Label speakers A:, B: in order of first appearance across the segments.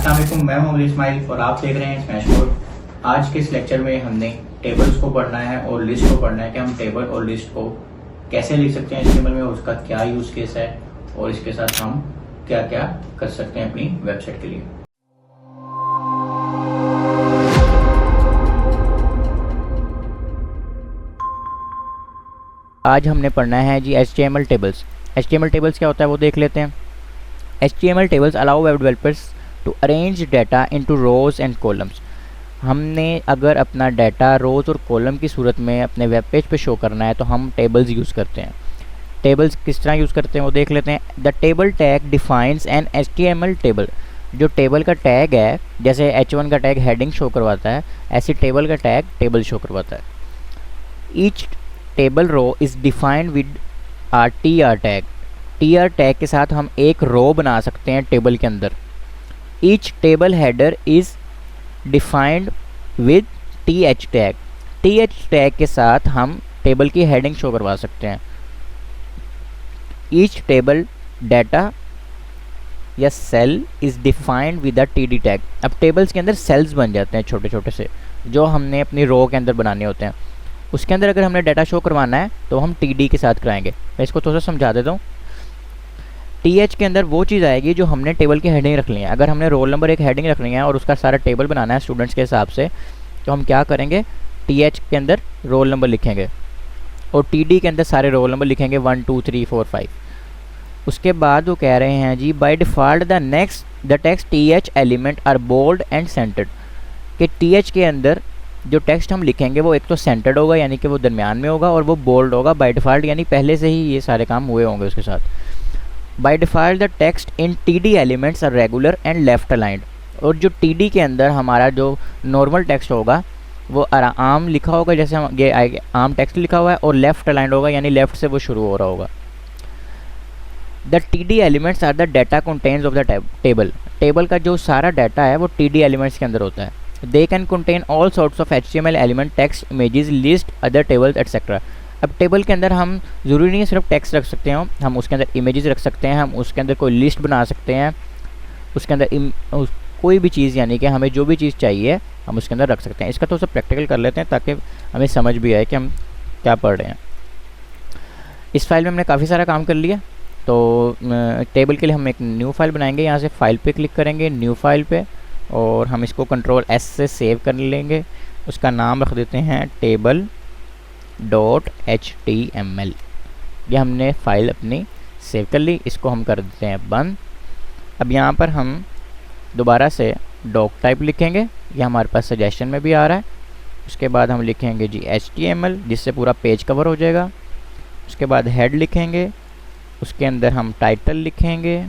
A: अस्सलाम वालेकुम, मैं हूं इस्माइल और आप देख रहे हैं स्मैश बोर्ड। आज के इस लेक्चर में हमने टेबल्स को पढ़ना है और लिस्ट को पढ़ना है कि हम टेबल और लिस्ट को कैसे लिख सकते हैं HTML में, उसका क्या यूज केस है और इसके साथ हम क्या क्या कर सकते हैं अपनी वेबसाइट के लिए।
B: आज हमने पढ़ना है जी HTML टेबल्स। HTML टेबल्स क्या होता है वो देख लेते हैं। HTML tables allow web developers to arrange data into rows and columns. हमने अगर अपना डाटा रोज़ और कॉलम की सूरत में अपने वेब पेज पे शो करना है तो हम टेबल्स यूज़ करते हैं। टेबल्स किस तरह यूज़ करते हैं वो देख लेते हैं। The table tag defines N HTML table. जो टेबल का टैग है, जैसे H1 का टैग हेडिंग शो करवाता है, ऐसे टेबल का टैग टेबल शो करवाता है। Each table row is defined with are TR tag. TR tag के साथ हम एक रो बना सकते हैं टेबल के अंदर। Each table header is defined with TH tag. TH tag के साथ हम टेबल की हेडिंग शो करवा सकते हैं। ईच टेबल डाटा या cell is defined with the TD tag. अब टेबल्स के अंदर सेल्स बन जाते हैं छोटे छोटे से, जो हमने अपनी रो के अंदर बनाने होते हैं। उसके अंदर अगर हमने डाटा शो करवाना है तो हम TD के साथ कराएंगे। मैं इसको थोड़ा सा समझा देता हूँ। TH के अंदर वो चीज़ आएगी जो हमने टेबल की हेडिंग रख ली है। अगर हमने रोल नंबर एक हेडिंग रखनी है और उसका सारा टेबल बनाना है स्टूडेंट्स के हिसाब से, तो हम क्या करेंगे, TH के अंदर रोल नंबर लिखेंगे और TD के अंदर सारे रोल नंबर लिखेंगे 1 2 3 4 5। उसके बाद वो कह रहे हैं जी by default the text TH element are bold and centred. कि TH के अंदर जो टेक्स्ट हम लिखेंगे वो एक तो सेंटर्ड होगा, यानी कि वो दरमियान में होगा, और वो बोल्ड होगा बाय डिफ़ॉल्ट, यानी पहले से ही ये सारे काम हुए होंगे उसके साथ। By default the text in TD elements are regular and left aligned. और जो TD के अंदर हमारा जो नॉर्मल टेक्स्ट होगा वो आम लिखा होगा, जैसे हम ये आम टेक्स्ट लिखा हुआ है, और लेफ्ट अलाइंड होगा, यानी लेफ्ट से वो शुरू हो रहा होगा। The TD elements are the data contents of the table. Table का जो सारा डाटा है वो TD एलिमेंट्स के अंदर होता है। They can contain all sorts of HTML element, text, images, list, other tables etcetera. अब टेबल के अंदर हम ज़रूरी नहीं है सिर्फ टेक्स्ट रख सकते हैं, हम उसके अंदर इमेजेस रख सकते हैं, हम उसके अंदर कोई लिस्ट बना सकते हैं, उसके अंदर कोई भी चीज़, यानी कि हमें जो भी चीज़ चाहिए हम उसके अंदर रख सकते हैं। इसका थोड़ा सा प्रैक्टिकल कर लेते हैं ताकि हमें समझ भी आए कि हम क्या पढ़ रहे हैं। इस फाइल में हमने काफ़ी सारा काम कर लिया, तो टेबल के लिए हम एक न्यू फाइल बनाएंगे। यहाँ से फाइल पे क्लिक करेंगे, न्यू फाइल पे, और हम इसको Ctrl+S से सेव कर लेंगे। उसका नाम रख देते हैं table.html। ये हमने फाइल अपनी सेव कर ली। इसको हम कर देते हैं बंद। अब यहाँ पर हम दोबारा से डॉक टाइप लिखेंगे, ये हमारे पास सजेशन में भी आ रहा है। उसके बाद हम लिखेंगे जी HTML, जिससे पूरा पेज कवर हो जाएगा। उसके बाद हेड लिखेंगे, उसके अंदर हम टाइटल लिखेंगे।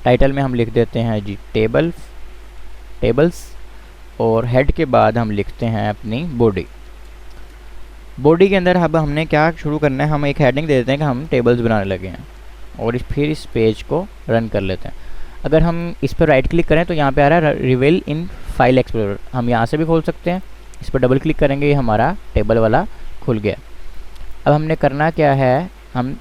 B: टाइटल में हम लिख देते हैं जी टेबल्स, और हेड के बाद हम लिखते हैं अपनी बॉडी। बॉडी के अंदर अब हमने क्या शुरू करना है, हम एक हेडिंग दे देते हैं कि हम टेबल्स बनाने लगे हैं, और फिर इस पेज को रन कर लेते हैं। अगर हम इस पर राइट क्लिक करें तो यहाँ पे आ रहा है रिवील इन फाइल एक्सप्लोरर। हम यहाँ से भी खोल सकते हैं। इस पर डबल क्लिक करेंगे, ये हमारा टेबल वाला खुल गया। अब हमने करना क्या है, हम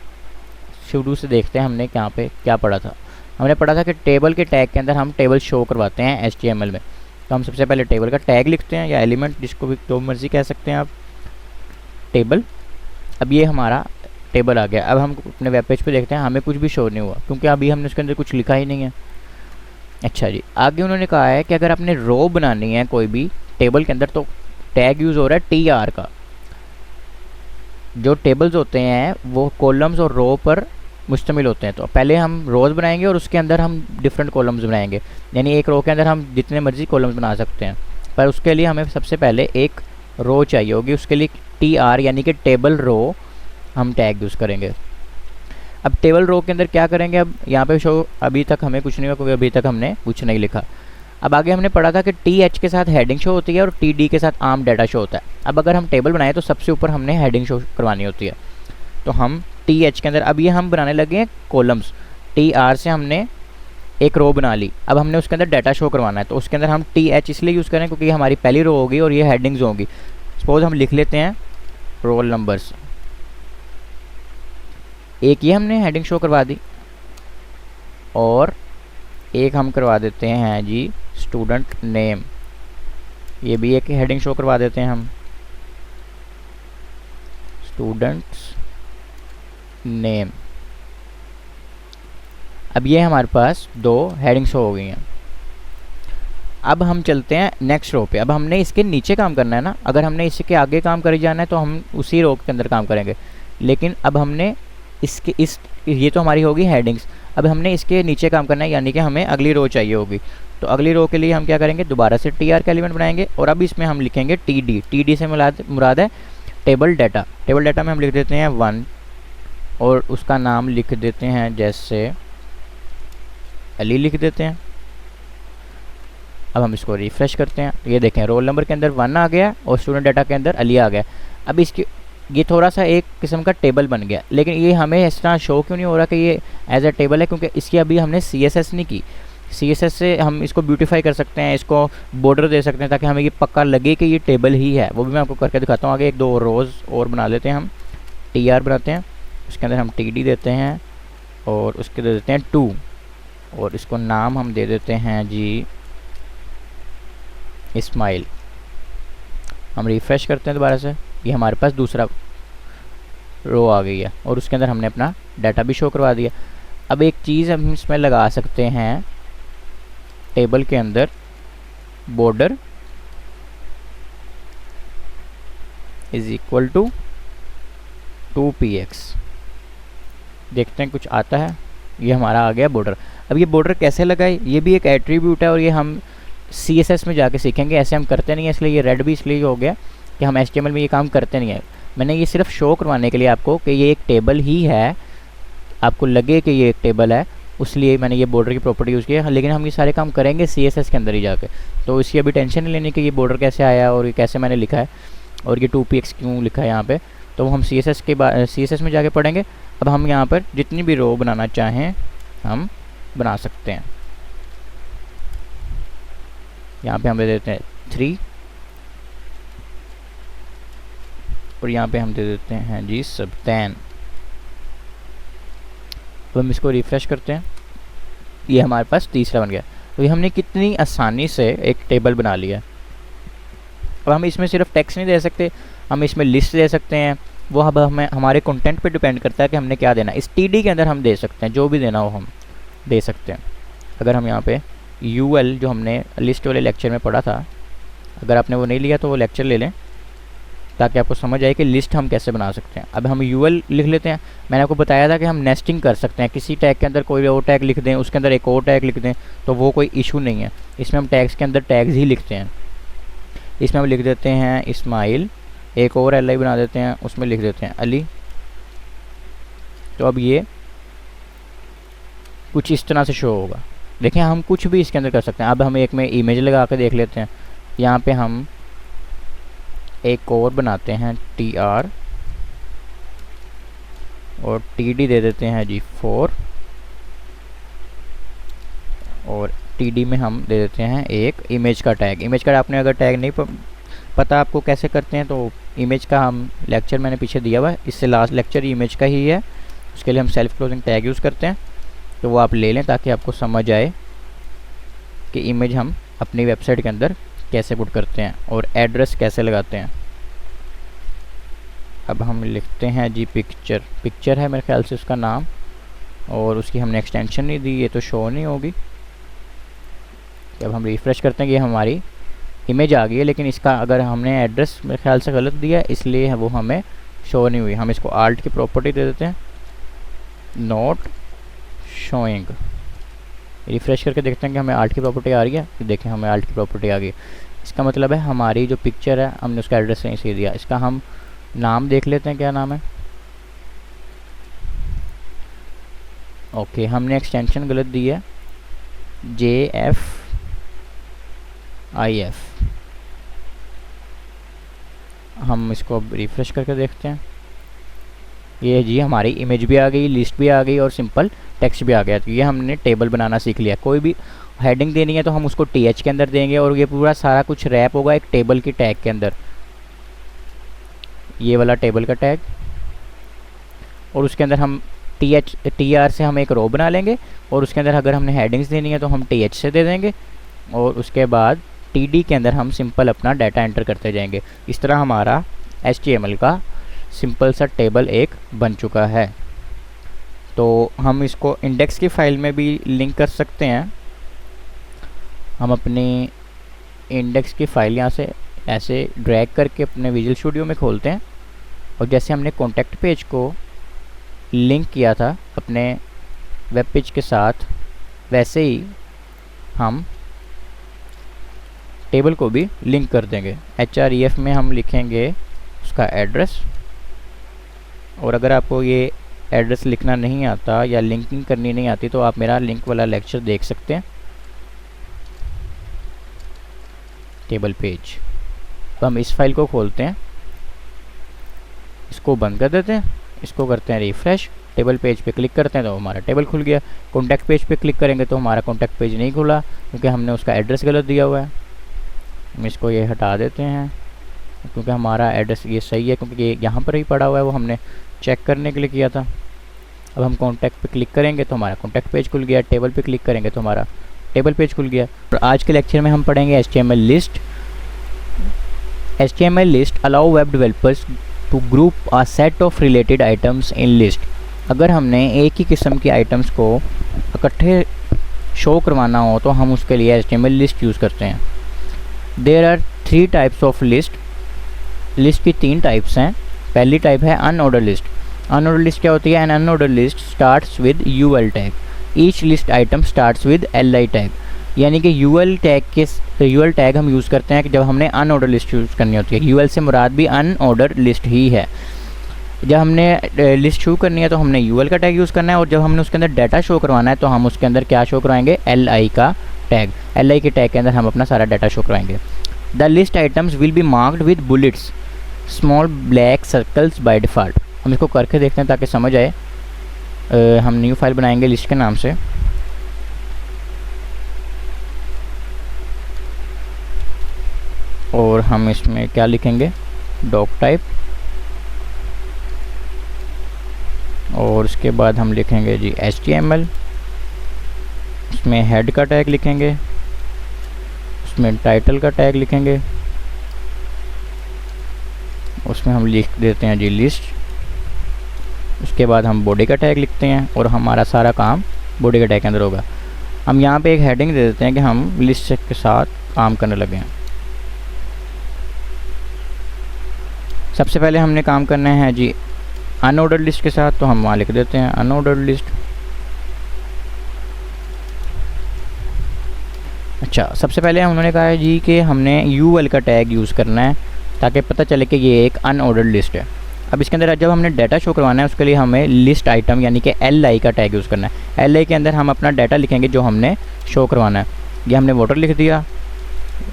B: शुरू से देखते हैं हमने यहाँ पे क्या पढ़ा था। हमने पढ़ा था कि टेबल के टैग के अंदर हम टेबल शो करवाते हैं HTML में। तो हम सबसे पहले टेबल का टैग लिखते हैं, या एलिमेंट, जिसको भी तो मर्जी कह सकते हैं आप, टेबल। अब ये हमारा टेबल आ गया। अब हम अपने वेब पेज पे देखते हैं, हमें कुछ भी शो नहीं हुआ क्योंकि अभी हमने उसके अंदर कुछ लिखा ही नहीं है। अच्छा जी, आगे उन्होंने कहा है कि अगर आपने रो बनानी है कोई भी टेबल के अंदर तो टैग यूज़ हो रहा है TR का। जो टेबल्स होते हैं वो कॉलम्स और रो पर मुश्तमिल होते हैं। तो पहले हम रोज़ बनाएंगे और उसके अंदर हम डिफरेंट कॉलम्स बनाएंगे, यानी एक रो के अंदर हम जितने मर्जी कॉलम्स बना सकते हैं। पर उसके लिए हमें सबसे पहले एक रो चाहिए होगी। उसके लिए TR यानी कि टेबल रो हम टैग यूज़ करेंगे। अब टेबल रो के अंदर क्या करेंगे, अब यहाँ पे शो अभी तक हमें कुछ नहीं हुआ क्योंकि अभी तक हमने कुछ नहीं लिखा। अब आगे हमने पढ़ा था कि TH के साथ हेडिंग शो होती है और TD के साथ आम डाटा शो होता है। अब अगर हम टेबल बनाए तो सबसे ऊपर हमने हेडिंग शो करवानी होती है। तो हम TH के अंदर, अब ये हम बनाने लगे हैं कॉलम्स। TR से हमने एक रो बना ली, अब हमने उसके अंदर डाटा शो करवाना है। तो उसके अंदर हम TH इसलिए यूज़ करें क्योंकि हमारी पहली रो होगी और ये हेडिंग्स होंगी। सपोज हम लिख लेते हैं रोल नंबर्स, एक ये हमने हेडिंग शो करवा दी, और एक हम करवा देते हैं जी स्टूडेंट नेम, ये भी एक हेडिंग शो करवा देते हैं हम, स्टूडेंट्स नेम। अब ये हमारे पास 2 हेडिंग शो हो गई हैं। अब हम चलते हैं नेक्स्ट रो पे। अब हमने इसके नीचे काम करना है ना, अगर हमने इसके आगे काम कर जाना है तो हम उसी रो के अंदर काम करेंगे, लेकिन अब हमने इसके ये तो हमारी होगी हेडिंग्स, अब हमने इसके नीचे काम करना है, यानी कि हमें अगली रो चाहिए होगी। तो अगली रो के लिए हम क्या करेंगे, दोबारा से टी आर का एलिमेंट बनाएंगे और अब इसमें हम लिखेंगे टी डी। टी डी से मुराद है टेबल डाटा। टेबल डाटा में हम लिख देते हैं 1 और उसका नाम लिख देते हैं जैसे अली लिख देते हैं। अब हम इसको रिफ्रेश करते हैं, ये देखें रोल नंबर के अंदर 1 आ गया और स्टूडेंट डाटा के अंदर अली आ गया। अब इसकी ये थोड़ा सा एक किस्म का टेबल बन गया, लेकिन ये हमें इस तरह शो क्यों नहीं हो रहा कि ये एज अ टेबल है, क्योंकि इसकी अभी हमने CSS नहीं की। CSS से हम इसको ब्यूटीफाई कर सकते हैं, इसको बॉर्डर दे सकते हैं ताकि हमें ये पक्का लगे कि ये टेबल ही है। वो भी मैं आपको करके दिखाता हूँ आगे। 1-2 रोज़ और बना लेते हैं हम, TR बनाते हैं, उसके अंदर हम TD देते हैं और उसके दे देते हैं 2 और इसको नाम हम दे देते हैं जी इस्माइल। हम रिफ़्रेश करते हैं दोबारा से, ये हमारे पास दूसरा रो आ गई है और उसके अंदर हमने अपना डाटा भी शो करवा दिया। अब एक चीज़ हम इसमें लगा सकते हैं टेबल के अंदर, border is equal to 2px। देखते हैं कुछ आता है, ये हमारा आ गया बॉर्डर। अब ये बॉर्डर कैसे लगाए, ये भी एक एट्रीब्यूट है और ये हम CSS में जाके सीखेंगे, ऐसे हम करते नहीं है, इसलिए ये रेड भी इसलिए हो गया कि हम HTML में ये काम करते नहीं है। मैंने ये सिर्फ शो करवाने के लिए आपको कि ये एक टेबल ही है, आपको लगे कि ये एक टेबल है, उसलिए मैंने ये बॉर्डर की प्रॉपर्टी यूज़ की है। लेकिन हम ये सारे काम करेंगे CSS के अंदर ही जाके, तो इसकी अभी टेंशन नहीं लेनी कि ये बॉर्डर कैसे आया और ये कैसे मैंने लिखा है और ये 2px क्यों लिखा है यहाँ पे, तो हम CSS में जाके पढ़ेंगे। अब हम यहाँ पर जितनी भी रो बनाना चाहें हम बना सकते हैं। यहाँ पे हम दे देते हैं 3 और यहाँ पे हम दे देते हैं जी सबटैन। तो हम इसको रिफ़्रेश करते हैं, ये हमारे पास तीसरा बन गया। तो ये हमने कितनी आसानी से एक टेबल बना लिया। अब हम इसमें सिर्फ टेक्स्ट नहीं दे सकते, हम इसमें लिस्ट दे सकते हैं। वो अब हमें हमारे कंटेंट पे डिपेंड करता है कि हमने क्या देना है। इस TD के अंदर हम दे सकते हैं, जो भी देना हो हम दे सकते हैं। अगर हम यहाँ पे UL जो हमने लिस्ट वाले लेक्चर में पढ़ा था, अगर आपने वो नहीं लिया तो वो लेक्चर ले लें ताकि आपको समझ आए कि लिस्ट हम कैसे बना सकते हैं। अब हम UL लिख लेते हैं। मैंने आपको बताया था कि हम नेस्टिंग कर सकते हैं, किसी टैग के अंदर कोई और टैग लिख दें, उसके अंदर एक और टैग लिख दें, तो वो कोई इशू नहीं है। इसमें हम टैग्स के अंदर टैग्स ही लिखते हैं। इसमें हम लिख देते हैं इस्माइल, एक और LI बना देते हैं, उसमें लिख देते हैं अली। तो अब ये कुछ इस तरह से शो होगा। देखें हम कुछ भी इसके अंदर कर सकते हैं। अब हम एक में इमेज लगा के देख लेते हैं। यहाँ पे हम एक और बनाते हैं TR और TD दे देते हैं जी 4 और TD में हम दे देते हैं एक इमेज का टैग। इमेज का आपने अगर टैग नहीं पता आपको कैसे करते हैं तो इमेज का हम लेक्चर मैंने पीछे दिया हुआ है, इससे लास्ट लेक्चर इमेज का ही है, उसके लिए हम सेल्फ क्लोजिंग टैग यूज़ करते हैं। तो वो आप ले लें ताकि आपको समझ आए कि इमेज हम अपनी वेबसाइट के अंदर कैसे पुट करते हैं और एड्रेस कैसे लगाते हैं। अब हम लिखते हैं जी पिक्चर है मेरे ख्याल से उसका नाम, और उसकी हमने एक्सटेंशन नहीं दी, ये तो शो नहीं होगी। अब हम रिफ़्रेश करते हैं कि ये हमारी इमेज आ गई है, लेकिन इसका अगर हमने एड्रेस मेरे ख्याल से गलत दिया इसलिए वो हमें शो नहीं हुई। हम इसको आल्ट की प्रॉपर्टी दे देते हैं, नॉट शोइंग। रिफ़्रेश करके देखते हैं कि हमें आल्ट की प्रॉपर्टी आ रही है। देखें हमें आल्ट की प्रॉपर्टी आ गई। इसका मतलब है हमारी जो पिक्चर है हमने उसका एड्रेस नहीं सही दिया। इसका हम नाम देख लेते हैं, क्या नाम है। ओके, हमने एक्सटेंशन गलत दी है, JFIF। हम इसको अब रिफ़्रेश करके देखते हैं। ये जी हमारी इमेज भी आ गई, लिस्ट भी आ गई और सिंपल टेक्स्ट भी आ गया। तो ये हमने टेबल बनाना सीख लिया। कोई भी हेडिंग देनी है तो हम उसको TH के अंदर देंगे और ये पूरा सारा कुछ रैप होगा एक टेबल की टैग के अंदर। ये वाला टेबल का टैग, और उसके अंदर हम TR से हम एक रो बना लेंगे और उसके अंदर अगर हमने हेडिंग्स देनी है तो हम TH से दे देंगे और उसके बाद TD के अंदर हम सिंपल अपना डाटा एंटर करते जाएंगे। इस तरह हमारा HTML का सिंपल सा टेबल एक बन चुका है। तो हम इसको इंडेक्स की फ़ाइल में भी लिंक कर सकते हैं। हम अपनी इंडेक्स की फ़ाइल यहाँ से ऐसे ड्रैग करके अपने विजुअल स्टूडियो में खोलते हैं और जैसे हमने कॉन्टैक्ट पेज को लिंक किया था अपने वेब पेज के साथ, वैसे ही हम टेबल को भी लिंक कर देंगे। href में हम लिखेंगे उसका एड्रेस, और अगर आपको ये एड्रेस लिखना नहीं आता या लिंकिंग करनी नहीं आती तो आप मेरा लिंक वाला लेक्चर देख सकते हैं, टेबल पेज। तो हम इस फाइल को खोलते हैं, इसको बंद कर देते हैं, इसको करते हैं रिफ़्रेश, टेबल पेज पे क्लिक करते हैं तो हमारा टेबल खुल गया। कॉन्टैक्ट पेज पे क्लिक करेंगे तो हमारा कॉन्टैक्ट पेज नहीं खुला क्योंकि हमने उसका एड्रेस गलत दिया हुआ है। हम इसको ये हटा देते हैं क्योंकि हमारा एड्रेस ये सही है, क्योंकि ये यहाँ पर ही पड़ा हुआ है, वो हमने चेक करने के लिए किया था। अब हम कॉन्टैक्ट पे क्लिक करेंगे तो हमारा कॉन्टैक्ट पेज खुल गया, टेबल पे क्लिक करेंगे तो हमारा टेबल पेज खुल गया। और आज के लेक्चर में हम पढ़ेंगे HTML list. HTML list allow web developers to group a set of related items in list. अगर हमने एक ही किस्म की आइटम्स को इकट्ठे शो करवाना हो तो हम उसके लिए HTML लिस्ट यूज़ करते हैं। There are 3 types of list. List की 3 टाइप्स हैं। पहली टाइप है अनऑर्डर लिस्ट। अनऑर्डर लिस्ट क्या होती है? An unorder list starts with UL tag. Each list item starts with LI tag. यानी कि UL टैग हम यूज़ करते हैं कि जब हमने अनऑर्डर लिस्ट यूज़ करनी होती है। UL से मुराद भी अनऑर्डर लिस्ट ही है। जब हमने लिस्ट शो करनी है तो हमने UL का टैग यूज़ करना है, और जब हमने उसके अंदर डाटा शो करवाना है तो हम उसके अंदर क्या शो करवाएंगे? LI का टैग। LI के टैग के अंदर हम अपना सारा डाटा शो करवाएंगे। The list items will be marked with bullets small black circles by default. हम इसको करके देखते हैं ताकि समझ आए। हम न्यू फाइल बनाएंगे लिस्ट के नाम से, और हम इसमें क्या लिखेंगे? डॉक टाइप, और उसके बाद हम लिखेंगे जी HTML। उसमें हेड का टैग लिखेंगे, उसमें टाइटल का टैग लिखेंगे, उसमें हम लिख देते हैं जी लिस्ट। उसके बाद हम बॉडी का टैग लिखते हैं और हमारा सारा काम बॉडी का टैग के अंदर होगा। हम यहाँ पे एक हेडिंग दे देते हैं कि हम लिस्ट के साथ काम करने लगे हैं। सबसे पहले हमने काम करना है जी अनऑर्डर्ड लिस्ट के साथ, तो हम वहाँ लिख देते हैं अनऑर्डर्ड लिस्ट। अच्छा, सबसे पहले उन्होंने कहा है जी कि हमने UL का टैग यूज़ करना है ताकि पता चले कि ये एक अनऑर्डर्ड लिस्ट है। अब इसके अंदर जब हमने डाटा शो करवाना है उसके लिए हमें लिस्ट आइटम यानी कि LI का टैग यूज़ करना है। LI के अंदर हम अपना डाटा लिखेंगे जो हमने शो करवाना है। ये हमने वाटर लिख दिया,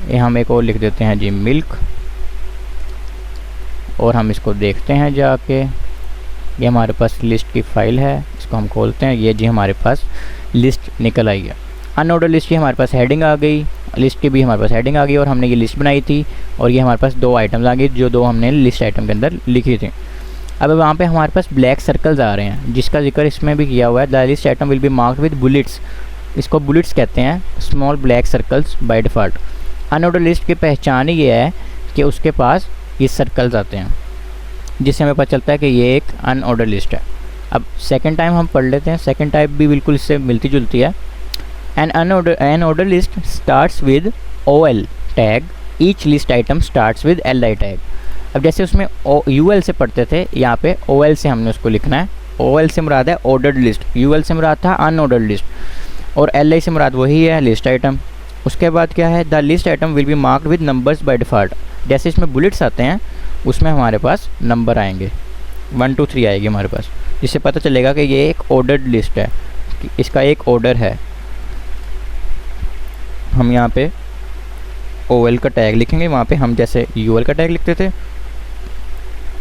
B: ये हम एक और लिख देते हैं जी मिल्क, और हम इसको देखते हैं जाके। ये हमारे पास लिस्ट की फ़ाइल है, इसको हम खोलते हैं। ये जी हमारे पास लिस्ट निकल आई है। अनऑर्डर लिस्ट की हमारे पास हेडिंग आ गई, लिस्ट की भी हमारे पास हेडिंग आ गई, और हमने ये लिस्ट बनाई थी और ये हमारे पास 2 आइटम्स आ गई जो 2 हमने लिस्ट आइटम के अंदर लिखी थी। अब वहाँ पे हमारे पास ब्लैक सर्कल्स आ रहे हैं जिसका जिक्र इसमें भी किया हुआ है। The list item will be marked with bullets. इसको बुलेट्स कहते हैं, small black circles by default. Unordered list की पहचान ही ये है कि उसके पास ये सर्कल्स आते हैं जिससे हमें पता चलता है कि ये एक अनऑर्डर लिस्ट है। अब सेकंड टाइम हम पढ़ लेते हैं। सेकंड टाइप भी बिल्कुल इससे मिलती जुलती है। An unorder list starts with OL tag. Each list item starts with LI tag. अब जैसे उसमें UL से पढ़ते थे, यहाँ पे OL से हमने उसको लिखना है। OL से मुराद है ऑर्डर्ड लिस्ट, UL से मुराद था अनऑर्डर्ड लिस्ट, और LI से मुराद वही है लिस्ट आइटम। उसके बाद क्या है? The list item will be marked with numbers by default. जैसे इसमें बुलेट्स आते हैं उसमें हमारे पास नंबर आएंगे, 1 2 3 आएगी हमारे पास, जिससे पता चलेगा कि ये एक ऑर्डर्ड लिस्ट है, कि इसका एक ऑर्डर है। हम यहाँ पे OL का टैग लिखेंगे, वहाँ पे हम जैसे UL का टैग लिखते थे,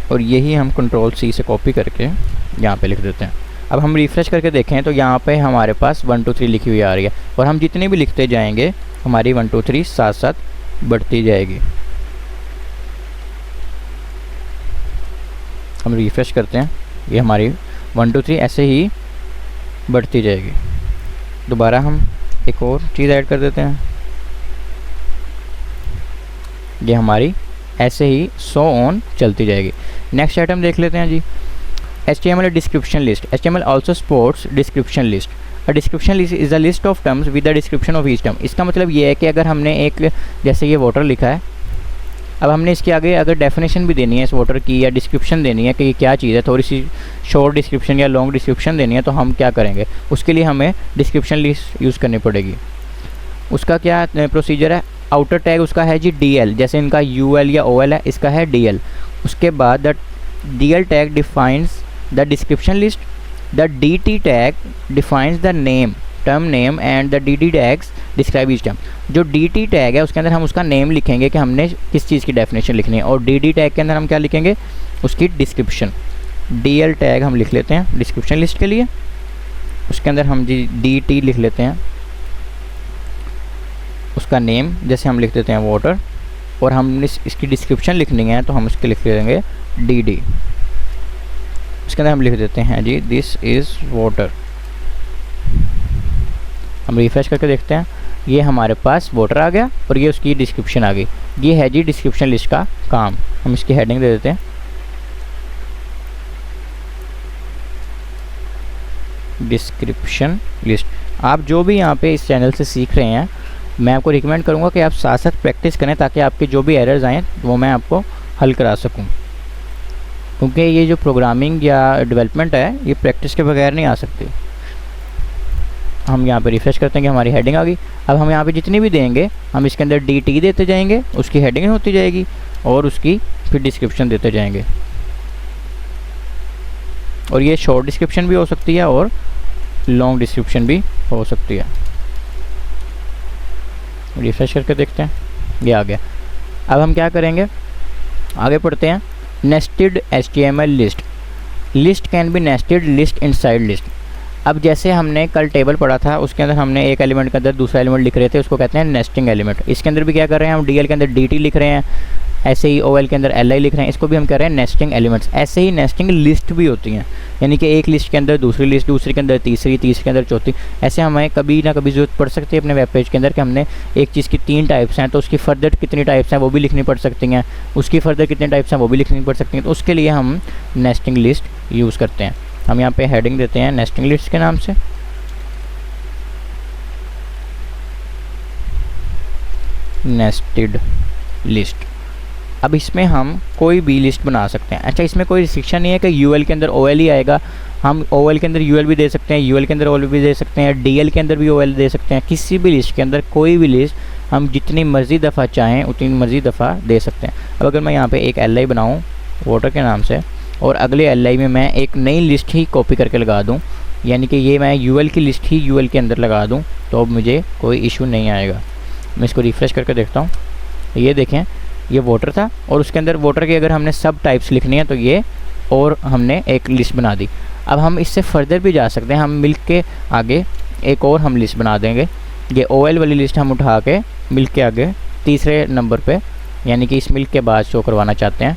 B: और यही हम Ctrl+C से कॉपी करके यहाँ पे लिख देते हैं। अब हम रिफ़्रेश करके देखें तो यहाँ पे हमारे पास 1 2 3 लिखी हुई आ रही है, और हम जितनी भी लिखते जाएंगे हमारी 1 2 3 साथ साथ बढ़ती जाएगी। हम रिफ़्रेश करते हैं, ये हमारी 1 2 3 ऐसे ही बढ़ती जाएगी। दोबारा हम एक और चीज़ ऐड कर देते हैं, ये हमारी ऐसे ही सो ऑन चलती जाएगी। नेक्स्ट आइटम देख लेते हैं जी, HTML description list. HTML also supports description list. A description list is a list of terms with the description of each term. इसका मतलब ये है कि अगर हमने एक, जैसे ये वाटर लिखा है, अब हमने इसके आगे अगर डेफिनेशन भी देनी है इस वाटर की, या डिस्क्रिप्शन देनी है कि ये क्या चीज़ है, थोड़ी सी शॉर्ट डिस्क्रिप्शन या लॉन्ग डिस्क्रिप्शन देनी है, तो हम क्या करेंगे, उसके लिए हमें डिस्क्रिप्शन लिस्ट यूज़ करनी पड़ेगी। उसका क्या प्रोसीजर है, आउटर टैग उसका है जी DL, जैसे इनका UL या OL है, इसका है DL। उसके बाद the DL tag defines the description list, the DT tag defines the name, term name, and the DD tags describe each term. जो DT टैग है उसके अंदर हम उसका नेम लिखेंगे कि हमने किस चीज़ की डेफिनेशन लिखनी है, और DD टैग के अंदर हम क्या लिखेंगे, उसकी डिस्क्रिप्शन। DL टैग हम लिख लेते हैं डिस्क्रिप्शन लिस्ट के लिए, उसके अंदर हम जी DT लिख लेते हैं उसका नेम, जैसे हम लिख देते हैं वाटर, और हमने इसकी डिस्क्रिप्शन लिखनी है तो हम उसके लिख देंगे DD। उसके अंदर हम लिख देते हैं जी दिस इज़ वाटर। हम रिफ्रेश करके देखते हैं, ये हमारे पास वाटर आ गया और ये उसकी डिस्क्रिप्शन आ गई। ये है जी डिस्क्रिप्शन लिस्ट का काम। हम इसकी हेडिंग दे देते हैं डिस्क्रिप्शन लिस्ट। आप जो भी यहाँ पे इस चैनल से सीख रहे हैं, मैं आपको रिकमेंड करूँगा कि आप साथ साथ प्रैक्टिस करें, ताकि आपके जो भी एरर्स आएँ वो मैं आपको हल करा सकूँ, क्योंकि ये जो प्रोग्रामिंग या डेवलपमेंट है ये प्रैक्टिस के बगैर नहीं आ सकती। हम यहाँ पे रिफ्रेश करते हैं कि हमारी हेडिंग आ गई। अब हम यहाँ पे जितनी भी देंगे हम इसके अंदर DT देते जाएंगे, उसकी हेडिंग होती जाएगी, और उसकी फिर डिस्क्रिप्शन देते जाएंगे। और ये शॉर्ट डिस्क्रिप्शन भी हो सकती है और लॉन्ग डिस्क्रिप्शन भी हो सकती है। रिफ्रेश करके देखते हैं, ये आ गया। अब हम क्या करेंगे, आगे पढ़ते हैं। Nested HTML list. List can be nested list inside list. अब जैसे हमने कल टेबल पढ़ा था, उसके अंदर हमने एक एलिमेंट के अंदर दूसरा एलिमेंट लिख रहे थे, उसको कहते हैं नेस्टिंग एलिमेंट। इसके अंदर भी क्या कर रहे हैं हम, DL के अंदर DT लिख रहे हैं, ऐसे ही OL के अंदर LI लिख रहे हैं, इसको भी हम कह रहे हैं नेस्टिंग एलिमेंट्स। ऐसे ही नेस्टिंग लिस्ट भी होती हैं, यानी कि एक लिस्ट के अंदर दूसरी लिस्ट, दूसरे के अंदर तीसरी, तीसरे के अंदर चौथी। ऐसे हमें कभी ना कभी ज़रूरत पड़ सकती है अपने वेब पेज के अंदर कि हमने एक चीज़ की 3 टाइप्स हैं, तो उसकी फर्दर कितनी टाइप्स हैं वो भी लिखनी पड़ सकती हैं, उसकी फर्दर कितनी टाइप्स हैं वो भी लिखनी पड़ सकती हैं। तो उसके लिए हम नेस्टिंग लिस्ट यूज़ करते हैं। हम यहाँ पे हेडिंग देते हैं नेस्टिंग लिस्ट के नाम से, नेस्टेड लिस्ट। अब इसमें हम कोई भी लिस्ट बना सकते हैं। अच्छा, इसमें कोई रिस्ट्रिक्शन नहीं है कि UL के अंदर OL ही आएगा। हम OL के अंदर UL भी दे सकते हैं, UL के अंदर OL भी दे सकते हैं, DL के अंदर भी OL दे सकते हैं। किसी भी लिस्ट के अंदर कोई भी लिस्ट हम जितनी मर्ज़ी दफ़ा चाहें उतनी मर्ज़ी दफ़ा दे सकते हैं। अब अगर मैं यहाँ पे एक LI बनाऊँ वाटर के नाम से, और अगले LI में मैं एक नई लिस्ट ही कॉपी करके लगा दूँ, यानी कि ये मैं UL की लिस्ट ही UL के अंदर लगा दूँ, तो अब मुझे कोई इशू नहीं आएगा। मैं इसको रिफ़्रेश करके देखता हूँ, ये देखें ये वाटर था, और उसके अंदर वाटर की अगर हमने सब टाइप्स लिखनी है तो ये, और हमने एक लिस्ट बना दी। अब हम इससे फर्दर भी जा सकते हैं, हम मिल्क के आगे एक और हम लिस्ट बना देंगे। ये OL वाली लिस्ट हम उठा के मिल्क के आगे तीसरे नंबर पे, यानी कि इस मिल्क के बाद शो करवाना चाहते हैं,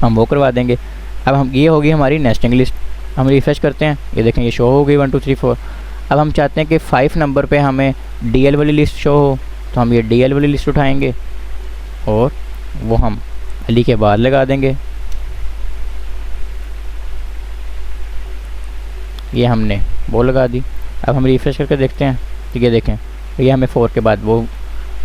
B: हम वो करवा देंगे। अब हम, ये होगी हमारी नेस्टिंग लिस्ट। हम रिफ्रेश करते हैं, ये देखें ये शो हो गई 1 2 3 4। अब हम चाहते हैं कि 5 नंबर पे हमें DL वाली लिस्ट शो हो, तो हम ये DL वाली लिस्ट उठाएंगे और वो हम अली के बाद लगा देंगे। ये हमने वो लगा दी। अब हम रिफ्रेश करके देखते हैं, तो ये देखें ये हमें 4 के बाद वो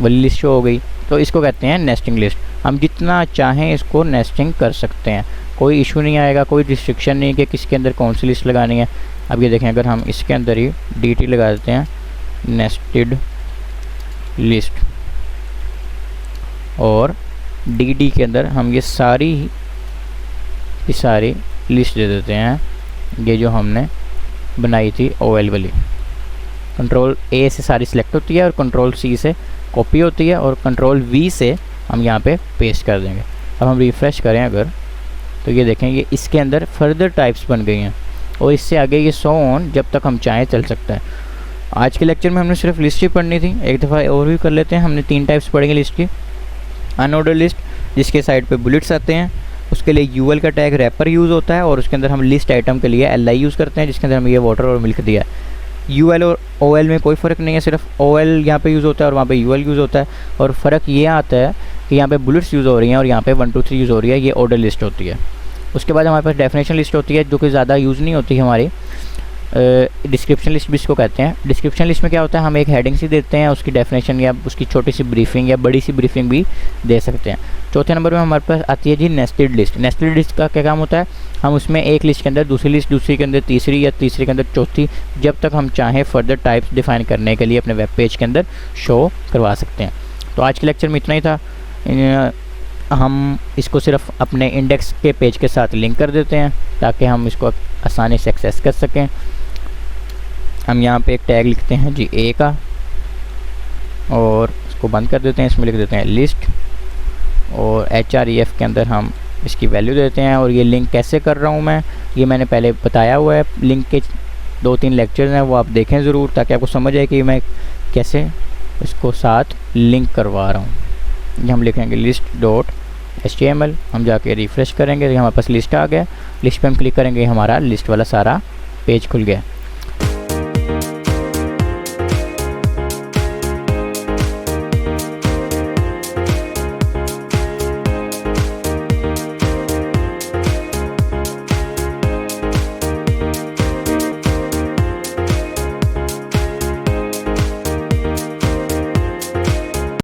B: वाली लिस्ट शो हो गई। तो इसको कहते हैं नेस्टिंग लिस्ट। हम जितना चाहें इसको नेस्टिंग कर सकते हैं, कोई इशू नहीं आएगा, कोई रिस्ट्रिक्शन नहीं कि किसके अंदर कौन सी लिस्ट लगानी है। अब ये देखें, अगर हम इसके अंदर ही DT लगा देते हैं नेस्टेड लिस्ट, और DD के अंदर हम ये सारी लिस्ट दे देते हैं, ये जो हमने बनाई थी OL वाली। कंट्रोल A से सारी सिलेक्ट होती है, और कंट्रोल C से कॉपी होती है, और कंट्रोल V से हम यहाँ पे पेस्ट कर देंगे। अब हम रिफ़्रेश करें अगर, तो ये देखें ये इसके अंदर फर्दर टाइप्स बन गई हैं, और इससे आगे ये सो ऑन जब तक हम चाहें चल सकता है। आज के लेक्चर में हमने सिर्फ लिस्ट ही पढ़नी थी, एक दफ़ा और भी कर लेते हैं। हमने 3 टाइप्स पढ़ेंगे लिस्ट की। अनऑर्डर लिस्ट, जिसके साइड पे बुलेट्स आते हैं, उसके लिए यूएल का टैग रैपर यूज़ होता है, और उसके अंदर हम लिस्ट आइटम के लिए एल आई यूज़ करते हैं, जिसके अंदर हम ये वाटर और मिल्क दिया है। यूएल और ओएल में कोई फ़र्क नहीं है, सिर्फ ओएल यहाँ पे यूज़ होता है और वहाँ पे यूएल यूज़ होता है। और फ़र्क ये आता है कि यहाँ पे बुलेट्स यूज़ हो रही हैं और यहाँ पे 1 2 3 यूज़ हो रही है, ये ऑर्डर लिस्ट होती है। उसके बाद हमारे पास डेफिनेशन लिस्ट होती है, जो कि ज़्यादा यूज़ नहीं होती हमारी। डिस्क्रिप्शन लिस्ट भी इसको कहते हैं। डिस्क्रिप्शन लिस्ट में क्या होता है, हम एक हेडिंग सी देते हैं, उसकी डेफिनेशन या उसकी छोटी सी ब्रीफिंग या बड़ी सी ब्रीफिंग भी दे सकते हैं। चौथे नंबर में हमारे पास आती है जी नेस्टेड लिस्ट। नेस्टेड लिस्ट का क्या काम होता है, हम उसमें एक लिस्ट के अंदर दूसरी लिस्ट, दूसरी के अंदर तीसरी, या तीसरी के अंदर चौथी, जब तक हम चाहें फर्दर टाइप्स डिफाइन करने के लिए अपने वेब पेज के अंदर शो करवा सकते हैं। तो आज के लेक्चर में इतना ही था। हम इसको सिर्फ अपने इंडेक्स के पेज के साथ लिंक कर देते हैं ताकि हम इसको आसानी से एक्सेस कर सकें। हम यहाँ पे एक टैग लिखते हैं जी ए का, और इसको बंद कर देते हैं। इसमें लिख देते हैं लिस्ट, और href के अंदर हम इसकी वैल्यू देते हैं। और ये लिंक कैसे कर रहा हूँ मैं, ये मैंने पहले बताया हुआ है। लिंक के 2-3 लेक्चर्स हैं, वो आप देखें ज़रूर, ताकि आपको समझ आए कि मैं कैसे इसको साथ लिंक करवा रहा हूँ। ये हम लिखेंगे list.html, हम जाके रिफ़्रेश करेंगे, हमारे पास लिस्ट आ गया। लिस्ट पे हम क्लिक करेंगे, हमारा लिस्ट वाला सारा पेज खुल गया।